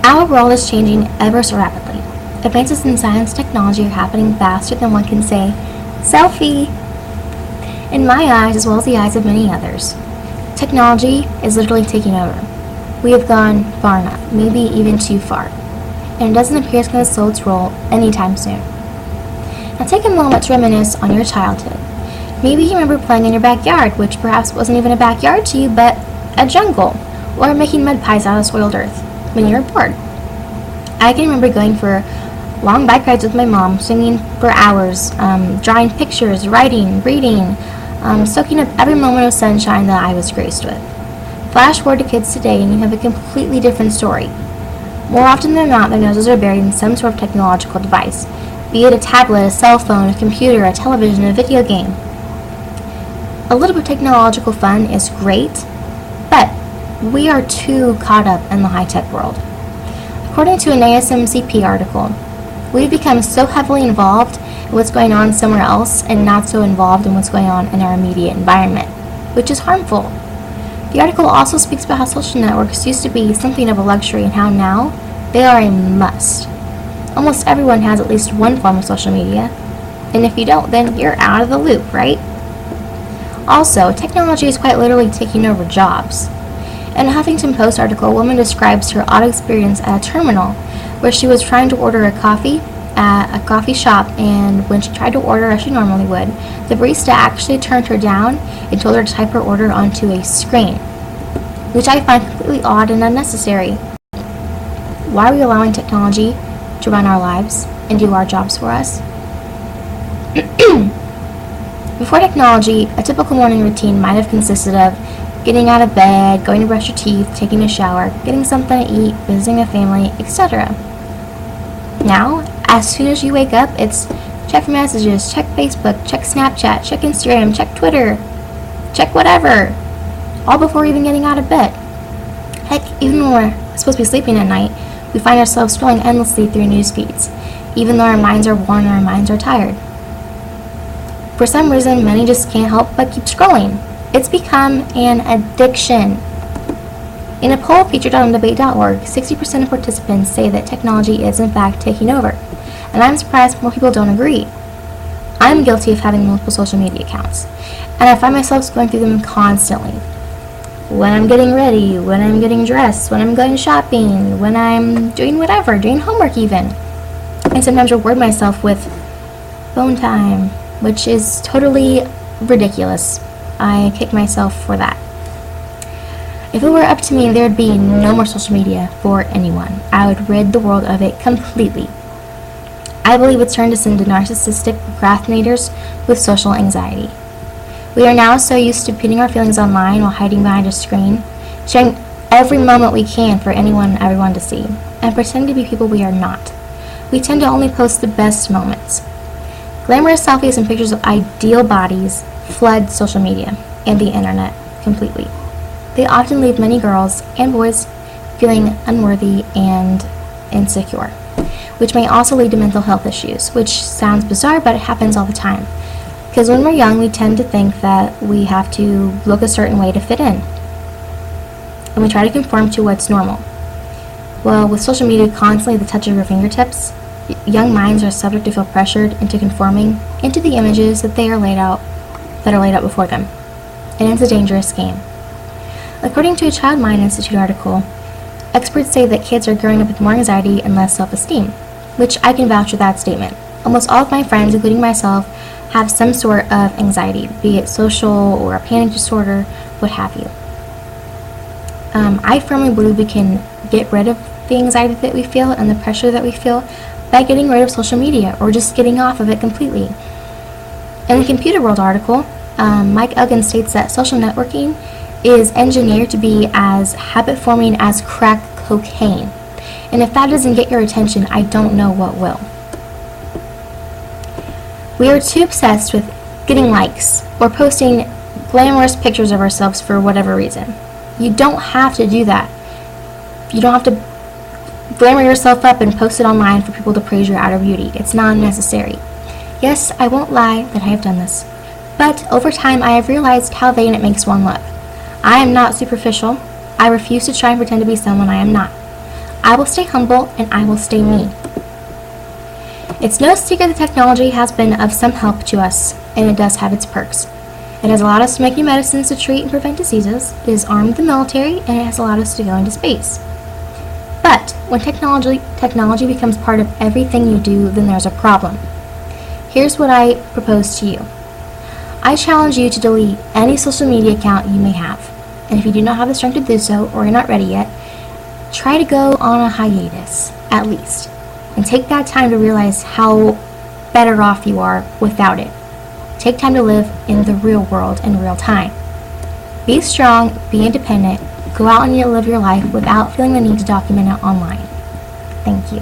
Our world is changing ever so rapidly. Advances in science and technology are happening faster than one can say, selfie! In my eyes, as well as the eyes of many others, technology is literally taking over. We have gone far enough, maybe even too far, and it doesn't appear it's going to slow its roll anytime soon. Now take a moment to reminisce on your childhood. Maybe you remember playing in your backyard, which perhaps wasn't even a backyard to you, but a jungle, or making mud pies out of soiled earth when you were bored. I can remember going for long bike rides with my mom, singing for hours, drawing pictures, writing, reading, soaking up every moment of sunshine that I was graced with. Flash forward to kids today and you have a completely different story. More often than not, their noses are buried in some sort of technological device, be it a tablet, a cell phone, a computer, a television, a video game. A little bit of technological fun is great, but we are too caught up in the high-tech world. According to an ASMCP article, we've become so heavily involved in what's going on somewhere else and not so involved in what's going on in our immediate environment, which is harmful. The article also speaks about how social networks used to be something of a luxury and how now they are a must. Almost everyone has at least one form of social media, and if you don't, then you're out of the loop, right? Also, technology is quite literally taking over jobs. In a Huffington Post article, a woman describes her odd experience at a terminal where she was trying to order a coffee at a coffee shop, and when she tried to order as she normally would, the barista actually turned her down and told her to type her order onto a screen, which I find completely odd and unnecessary. Why are we allowing technology to run our lives and do our jobs for us? Before technology, a typical morning routine might have consisted of getting out of bed, going to brush your teeth, taking a shower, getting something to eat, visiting a family, etc. Now, as soon as you wake up, it's check messages, check Facebook, check Snapchat, check Instagram, check Twitter, check whatever, all before even getting out of bed. Heck, even when we're supposed to be sleeping at night, we find ourselves scrolling endlessly through news feeds, even though our minds are worn and our minds are tired. For some reason, many just can't help but keep scrolling. It's become an addiction. In a poll featured on debate.org, 60% of participants say that technology is in fact taking over, and I'm surprised more people don't agree. I'm guilty of having multiple social media accounts, and I find myself going through them constantly. When I'm getting ready, when I'm getting dressed, when I'm going shopping, when I'm doing whatever, doing homework even. I sometimes reward myself with phone time, which is totally ridiculous. I kick myself for that. If it were up to me, there would be no more social media for anyone. I would rid the world of it completely. I believe it's turned us into narcissistic procrastinators with social anxiety. We are now so used to putting our feelings online while hiding behind a screen, sharing every moment we can for anyone and everyone to see, and pretending to be people we are not. We tend to only post the best moments. Glamorous selfies and pictures of ideal bodies flood social media and the internet completely. They often leave many girls and boys feeling unworthy and insecure, which may also lead to mental health issues, which sounds bizarre, but it happens all the time. Because when we're young, we tend to think that we have to look a certain way to fit in, and we try to conform to what's normal. Well, with social media constantly at the touch of your fingertips, young minds are subject to feel pressured into conforming into the images that are laid out before them, and it's a dangerous game. According to a Child Mind Institute article, experts say that kids are growing up with more anxiety and less self-esteem, which I can vouch for that statement. Almost all of my friends, including myself, have some sort of anxiety, be it social or a panic disorder, what have you. I firmly believe we can get rid of the anxiety that we feel and the pressure that we feel by getting rid of social media or just getting off of it completely. In the Computer World article, Mike Uggan states that social networking is engineered to be as habit-forming as crack cocaine. And if that doesn't get your attention, I don't know what will. We are too obsessed with getting likes or posting glamorous pictures of ourselves for whatever reason. You don't have to do that. You don't have to glamour yourself up and post it online for people to praise your outer beauty. It's not necessary. Yes, I won't lie that I have done this, but over time I have realized how vain it makes one look. I am not superficial. I refuse to try and pretend to be someone I am not. I will stay humble and I will stay me. It's no secret that technology has been of some help to us, and it does have its perks. It has allowed us to make new medicines to treat and prevent diseases, it has armed the military, and it has allowed us to go into space. But when technology becomes part of everything you do, then there's a problem. Here's what I propose to you. I challenge you to delete any social media account you may have. And if you do not have the strength to do so, or you're not ready yet, try to go on a hiatus, at least. And take that time to realize how better off you are without it. Take time to live in the real world in real time. Be strong, be independent, go out and live your life without feeling the need to document it online. Thank you.